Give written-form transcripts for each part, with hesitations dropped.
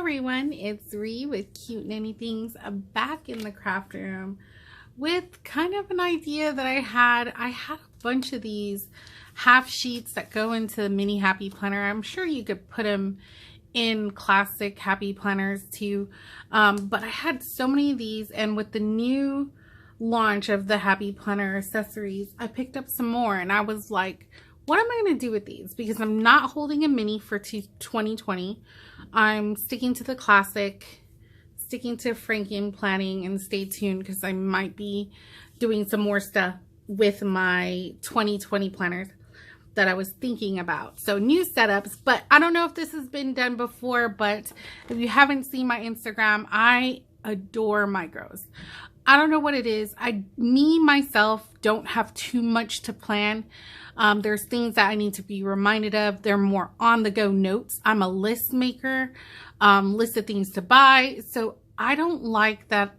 everyone, it's Ree with Cute and Anythings back in the craft room with kind of an idea that I had. I had a bunch of these half sheets that go into the mini happy planner. I'm sure you could put them in classic happy planners too, but I had so many of these, and with the new launch of the happy planner accessories, I picked up some more, and I was like, what am I going to do with these? Because I'm not holding a mini for 2020. I'm sticking to the classic, sticking to Franken planning, and stay tuned because I might be doing some more stuff with my 2020 planners that I was thinking about. So new setups, but I don't know if this has been done before, but if you haven't seen my Instagram, I adore micros. I don't know what it is. Myself don't have too much to plan. There's things that I need to be reminded of. They're more on the go notes. I'm a list maker, list of things to buy. So I don't like that.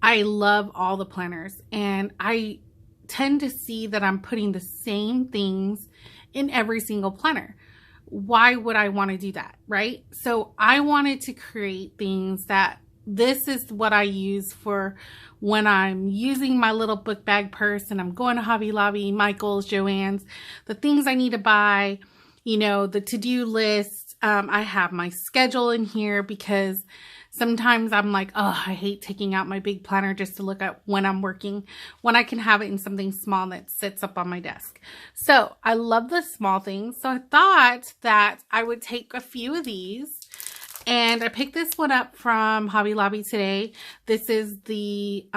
I love all the planners, and I tend to see that I'm putting the same things in every single planner. Why would I want to do that, right? So I wanted to create things that this is what I use for when I'm using my little book bag purse and I'm going to Hobby Lobby, Michael's, Joann's, the things I need to buy, you know, the to-do list. I have my schedule in here because sometimes I'm like, oh, I hate taking out my big planner just to look at when I'm working, when I can have it in something small that sits up on my desk. So I love the small things. So I thought that I would take a few of these. And I picked this one up from Hobby Lobby today. This is the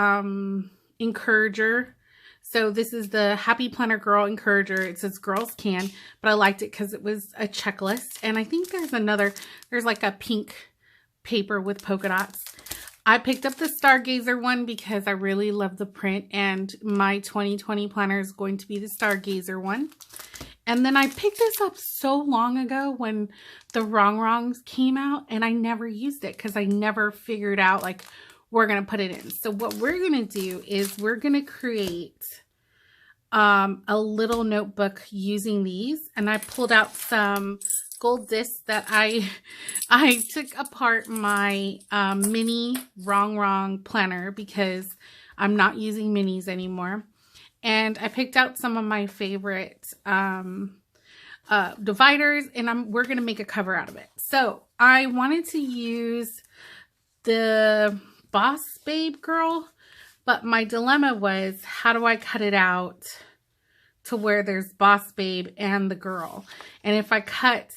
Encourager. So this is the Happy Planner Girl Encourager. It says girls can, but I liked it because it was a checklist. And I think there's like a pink paper with polka dots. I picked up the Stargazer one because I really love the print, and my 2020 planner is going to be the Stargazer one. And then I picked this up so long ago when the Wrongs came out, and I never used it because I never figured out like we're going to put it in. So what we're going to do is we're going to create a little notebook using these. And I pulled out some gold discs that I took apart my mini Wrong planner because I'm not using minis anymore. And I picked out some of my favorite dividers, and we're going to make a cover out of it. So I wanted to use the Boss Babe Girl, but my dilemma was, how do I cut it out to where there's Boss Babe and the girl? And if I cut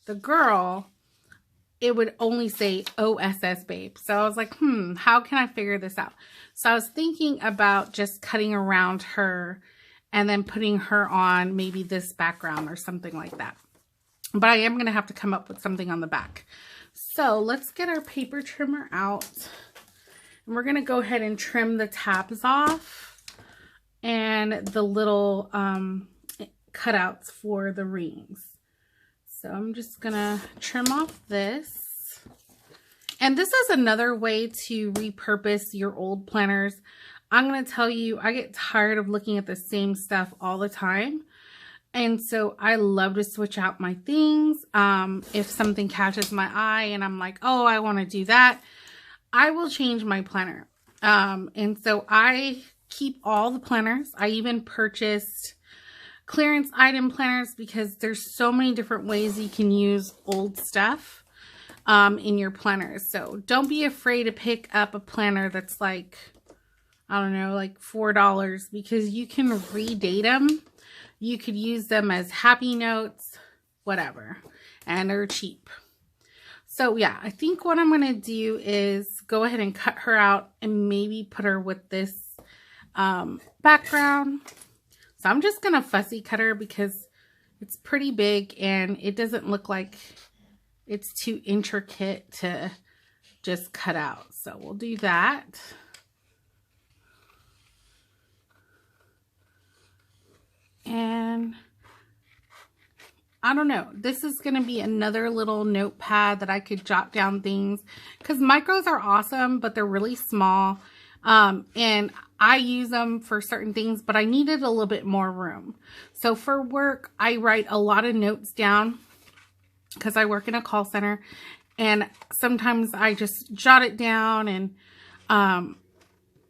the girl, it would only say OSS Babe. So I was like, how can I figure this out? So I was thinking about just cutting around her and then putting her on maybe this background or something like that. But I am going to have to come up with something on the back. So let's get our paper trimmer out. And we're going to go ahead and trim the tabs off and the little cutouts for the rings. So I'm just going to trim off this. And this is another way to repurpose your old planners. I'm going to tell you, I get tired of looking at the same stuff all the time. And so I love to switch out my things. If something catches my eye and I'm like, oh, I want to do that, I will change my planner. And so I keep all the planners. I even purchased clearance item planners because there's so many different ways you can use old stuff in your planners. So don't be afraid to pick up a planner that's like, I don't know, like $4, because you can redate them. You could use them as happy notes, whatever, and they're cheap. So yeah, I think what I'm going to do is go ahead and cut her out and maybe put her with this background. So I'm just going to fussy cut her because it's pretty big and it doesn't look like it's too intricate to just cut out. So we'll do that. And I don't know, this is going to be another little notepad that I could jot down things, because micros are awesome, but they're really small. And I use them for certain things, but I needed a little bit more room. So for work, I write a lot of notes down because I work in a call center, And sometimes I just jot it down, and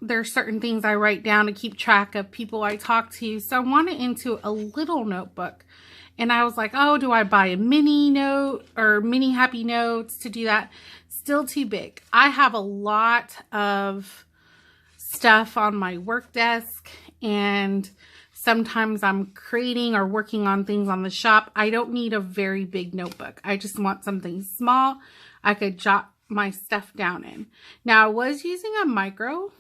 there are certain things I write down to keep track of people I talk to. So I want it into a little notebook. And I was like, oh, do I buy a mini note or mini happy notes to do that? Still too big. I have a lot of stuff on my work desk, and sometimes I'm creating or working on things on the shop. I don't need a very big notebook. I just want something small I could jot my stuff down in. Now, I was using a micro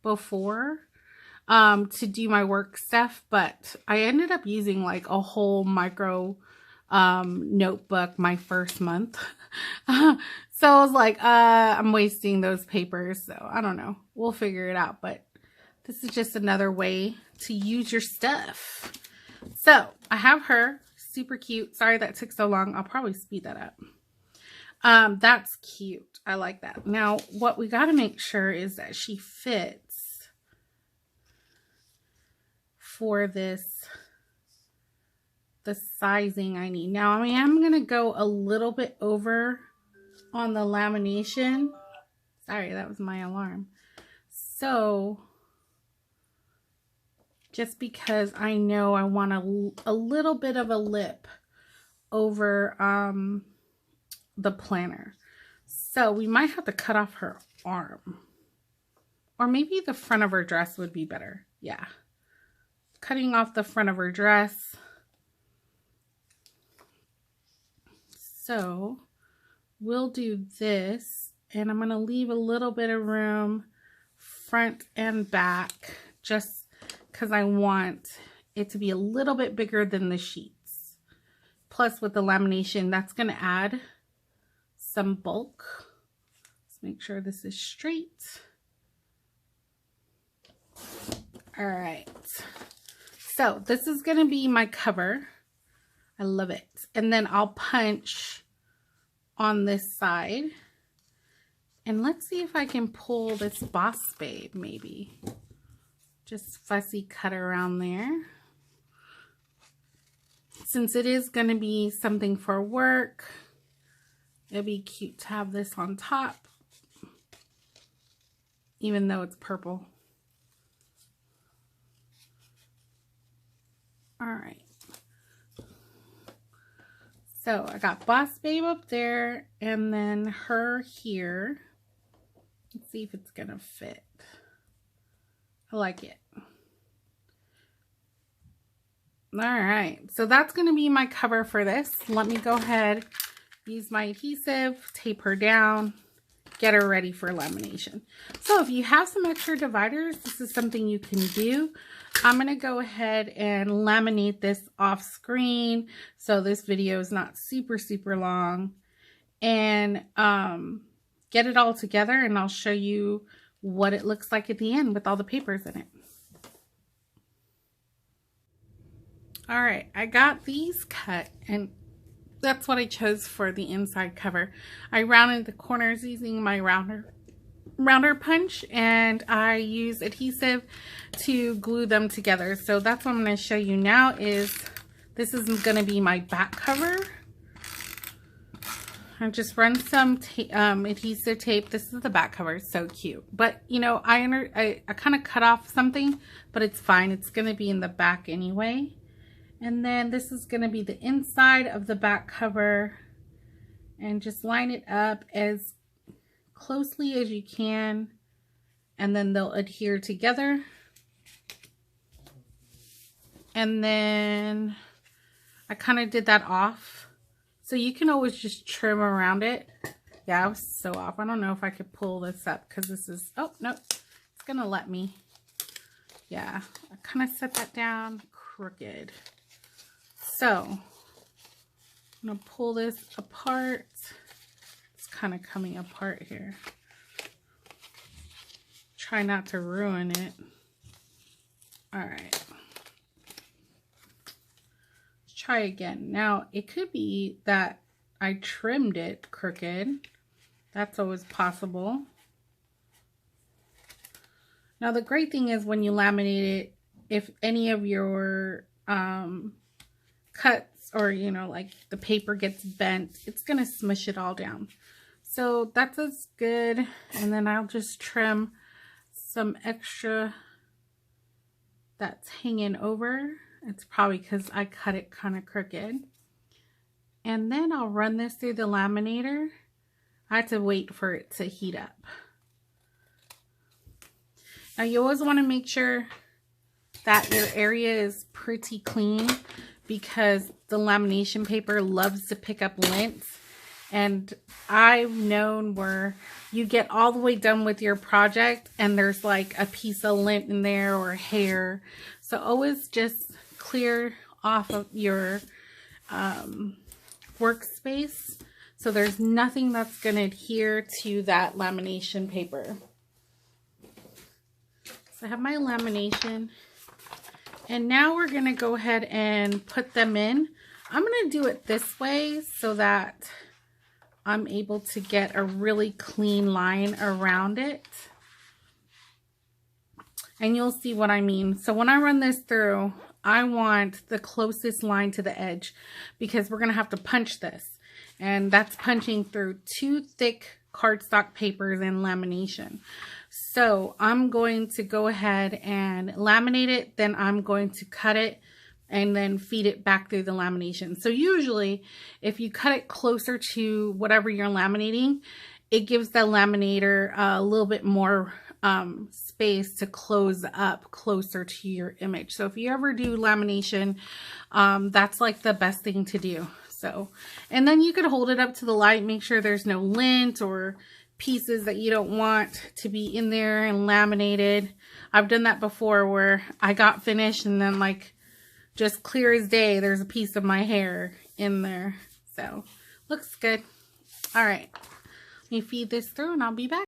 before to do my work stuff, but I ended up using like a whole micro notebook my first month. So I was like, I'm wasting those papers. So I don't know. We'll figure it out. But this is just another way to use your stuff. So I have her. Super cute. Sorry that took so long. I'll probably speed that up. That's cute. I like that. Now, what we got to make sure is that she fits for this, the sizing I need. Now, I am going to go a little bit over on the lamination. Sorry, that was my alarm. So, just because I know I want a little bit of a lip over the planner. So, we might have to cut off her arm. Or maybe the front of her dress would be better. Yeah. Cutting off the front of her dress. So we'll do this, and I'm going to leave a little bit of room front and back just because I want it to be a little bit bigger than the sheets. Plus with the lamination, that's going to add some bulk. Let's make sure this is straight. All right. So this is going to be my cover. I love it. And then I'll punch on this side. And let's see if I can pull this Boss Babe maybe. Just fussy cut around there. Since it is going to be something for work, it'd be cute to have this on top. Even though it's purple. All right. So I got Boss Babe up there and then her here. Let's see if it's going to fit. I like it. All right. So that's going to be my cover for this. Let me go ahead, use my adhesive, tape her down, get her ready for lamination. So if you have some extra dividers, this is something you can do. I'm going to go ahead and laminate this off screen so this video is not super long, and get it all together, and I'll show you what it looks like at the end with all the papers in it. All right, I got these cut, and that's what I chose for the inside cover. I rounded the corners using my rounder punch, and I use adhesive to glue them together. So that's what I'm going to show you now. Is this is going to be my back cover. I just run some adhesive tape. This is the back cover. It's so cute. But you know, I kind of cut off something, but it's fine. It's going to be in the back anyway. And then this is going to be the inside of the back cover, and just line it up as closely as you can, and then they'll adhere together. And then I kind of did that off, so you can always just trim around it. Yeah, I was so off. I don't know if I could pull this up because this is, oh no, it's gonna let me. Yeah, I kind of set that down crooked. So I'm gonna pull this apart. It's kind of coming apart here. Try not to ruin it. All right. Let's try again. Now, it could be that I trimmed it crooked. That's always possible. Now, the great thing is when you laminate it, if any of your cuts gets, or you know, like the paper gets bent, it's gonna smush it all down. So that's as good. And then I'll just trim some extra that's hanging over. It's probably because I cut it kind of crooked. And then I'll run this through the laminator. I have to wait for it to heat up. Now you always want to make sure that your area is pretty clean, because the lamination paper loves to pick up lint. And I've known where you get all the way done with your project and there's like a piece of lint in there or hair. So always just clear off of your workspace so there's nothing that's going to adhere to that lamination paper. So I have my lamination, and now we're going to go ahead and put them in. I'm going to do it this way so that I'm able to get a really clean line around it. And you'll see what I mean. So when I run this through, I want the closest line to the edge, because we're going to have to punch this. And that's punching through 2 thick cardstock papers and lamination. So I'm going to go ahead and laminate it. Then I'm going to cut it and then feed it back through the lamination. So usually if you cut it closer to whatever you're laminating, it gives the laminator a little bit more space to close up closer to your image. So if you ever do lamination, that's like the best thing to do. So, and then you could hold it up to the light, make sure there's no lint or pieces that you don't want to be in there and laminated. I've done that before where I got finished and then like just clear as day, there's a piece of my hair in there. So looks good. All right, let me feed this through and I'll be back.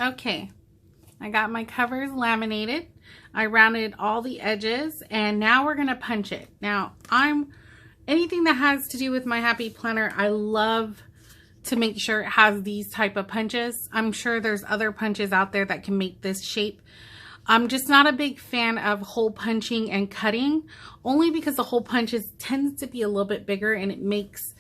Okay, I got my covers laminated. I rounded all the edges, and now we're gonna punch it. Now, anything that has to do with my Happy Planner, I love to make sure it has these type of punches. I'm sure there's other punches out there that can make this shape. I'm just not a big fan of hole punching and cutting, only because the hole punches tends to be a little bit bigger and it makes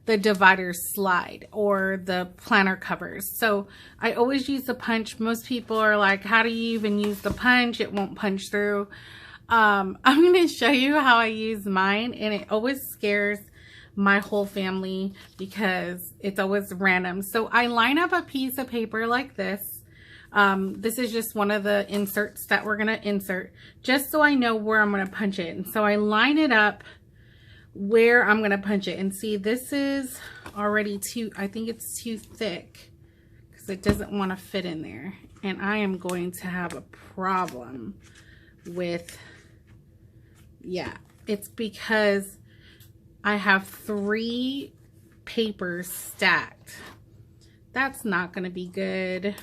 the dividers slide, or the planner covers. So I always use the punch. Most people are like, how do you even use the punch? It won't punch through. I'm going to show you how I use mine, and it always scares my whole family because it's always random. So I line up a piece of paper like this. This is just one of the inserts that we're going to insert, just so I know where I'm going to punch it. And so I line it up where I'm going to punch it. And see, this is already I think it's too thick because it doesn't want to fit in there. And I am going to have a problem with, yeah, it's because I have 3 papers stacked. That's not going to be good.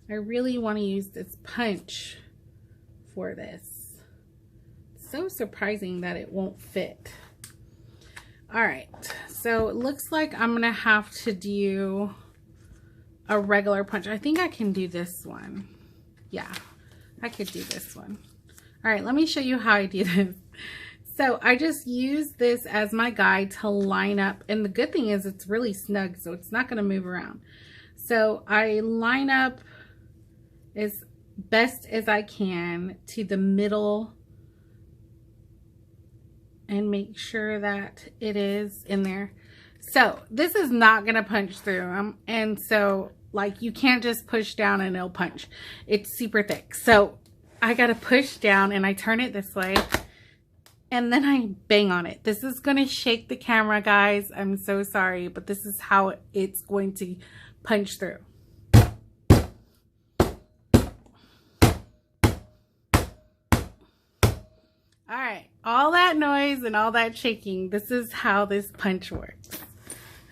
I really want to use this punch for this. So surprising that it won't fit. All right, so it looks like I'm gonna have to do a regular punch. I think I can do this one. Yeah, I could do this one. All right, let me show you how I do this. So I just use this as my guide to line up, and the good thing is it's really snug, so it's not gonna move around. So I line up as best as I can to the middle and make sure that it is in there. So this is not gonna punch through, and so like you can't just push down and it'll punch. It's super thick. So I gotta push down and I turn it this way and then I bang on it. This is gonna shake the camera, guys. I'm so sorry, but this is how it's going to punch through. All right, all that noise noise and all that shaking, this is how this punch works.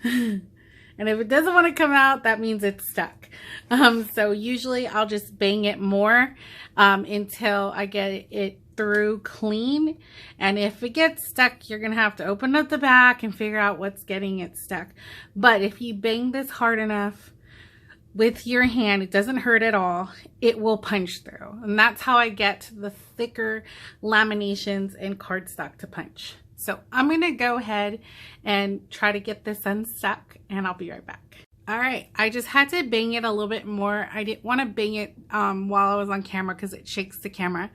And if it doesn't want to come out, that means it's stuck. So usually I'll just bang it more until I get it through clean. And if it gets stuck, you're going to have to open up the back and figure out what's getting it stuck. But if you bang this hard enough with your hand, it doesn't hurt at all, it will punch through. And that's how I get the thicker laminations and cardstock to punch. So I'm going to go ahead and try to get this unstuck, and I'll be right back. All right, I just had to bang it a little bit more. I didn't want to bang it while I was on camera because it shakes the camera.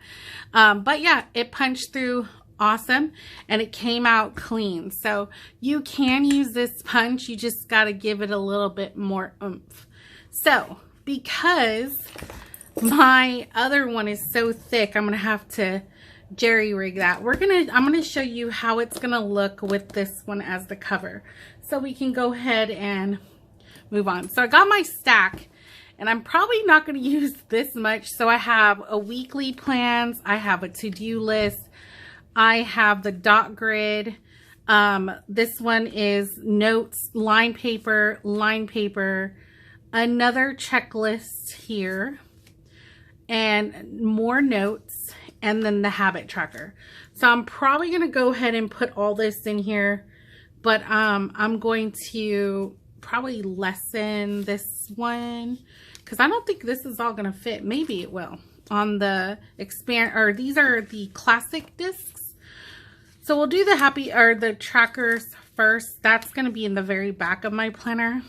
But yeah, it punched through awesome, and it came out clean. So you can use this punch, you just got to give it a little bit more oomph. So because my other one is so thick, I'm going to have to jerry rig that. I'm going to show you how it's going to look with this one as the cover. So we can go ahead and move on. So I got my stack, and I'm probably not going to use this much. So I have a weekly plans, I have a to-do list, I have the dot grid. This one is notes, line paper, another checklist here, and more notes, and then the habit tracker. So I'm probably going to go ahead and put all this in here, but I'm going to probably lessen this one because I don't think this is all going to fit. Maybe it will on the expand, or these are the classic discs. So we'll do the trackers first. That's going to be in the very back of my planner,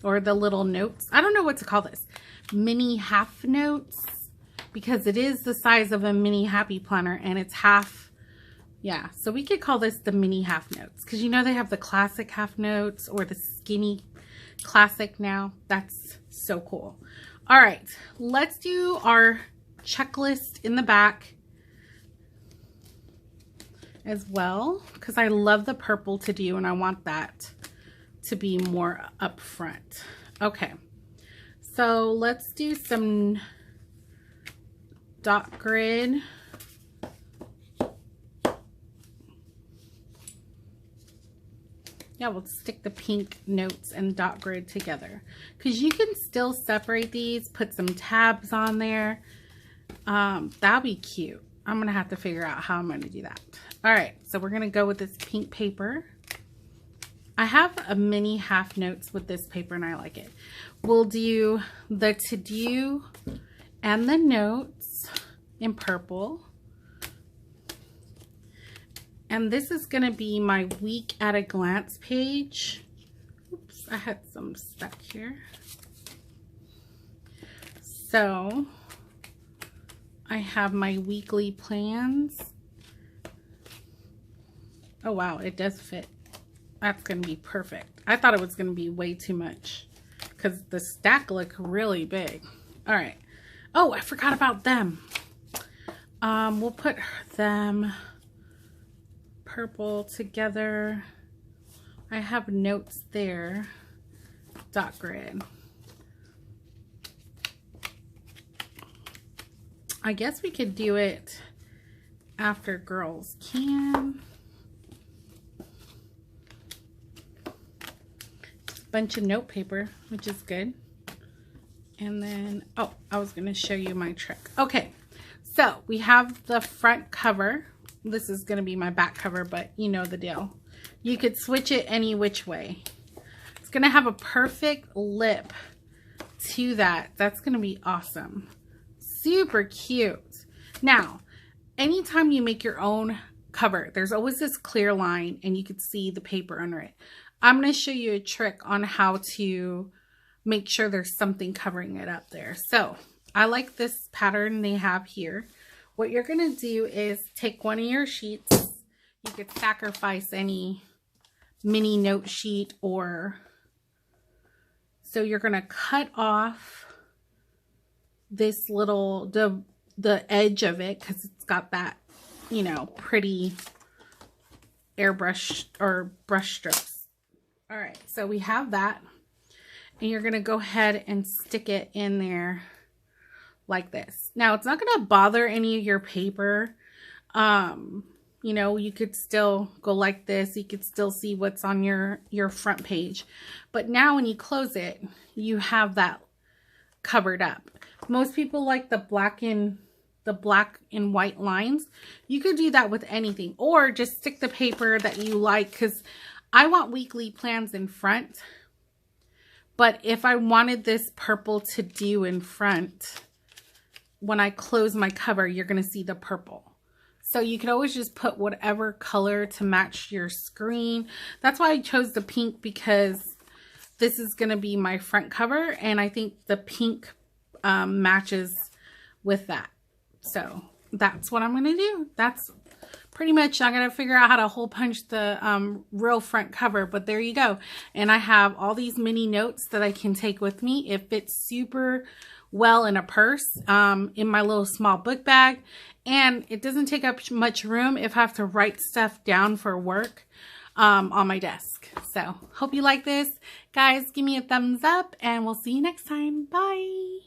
or the little notes. I don't know what to call this. Mini half notes, because it is the size of a mini happy planner, and it's half. Yeah, so we could call this the mini half notes, because you know they have the classic half notes or the skinny classic now. That's so cool. All right, let's do our checklist in the back as well, because I love the purple to do, and I want that to be more up front. Okay, so let's do some dot grid. Yeah, we'll stick the pink notes and dot grid together, because you can still separate these, put some tabs on there. That'll be cute. I'm gonna have to figure out how I'm gonna do that. All right, so we're gonna go with this pink paper. I have a mini half notes with this paper, and I like it. We'll do the to-do and the notes in purple. And this is going to be my week at a glance page. Oops, I had some stuck here. So I have my weekly plans. Oh wow, it does fit. That's going to be perfect. I thought it was going to be way too much because the stack looked really big. All right. Oh, I forgot about them. We'll put them purple together. I have notes there. Dot grid. I guess we could do it after girls can. Bunch of note paper, which is good. And then, oh, I was going to show you my trick. Okay, so we have the front cover. This is going to be my back cover, but you know the deal. You could switch it any which way. It's going to have a perfect lip to that. That's going to be awesome. Super cute. Now, anytime you make your own cover, there's always this clear line and you could see the paper under it. I'm going to show you a trick on how to make sure there's something covering it up there. So I like this pattern they have here. What you're going to do is take one of your sheets. You could sacrifice any mini note sheet, or so you're going to cut off this little, the edge of it, because it's got that, you know, pretty airbrush or brush strokes. All right, so we have that, and you're going to go ahead and stick it in there like this. Now, it's not going to bother any of your paper. You you know, you could still go like this. You could still see what's on your front page. But now when you close it, you have that covered up. Most people like the black and white lines. You could do that with anything, or just stick the paper that you like, because I want weekly plans in front. But if I wanted this purple to do in front, when I close my cover, you're going to see the purple. So you could always just put whatever color to match your screen. That's why I chose the pink, because this is going to be my front cover, and I think the pink matches with that. So that's what I'm going to do. That's pretty much, I'm going to figure out how to hole punch the real front cover, but there you go. And I have all these mini notes that I can take with me. It fits super well in a purse, in my little small book bag, and it doesn't take up much room if I have to write stuff down for work on my desk. So hope you like this. Guys, give me a thumbs up, and we'll see you next time. Bye.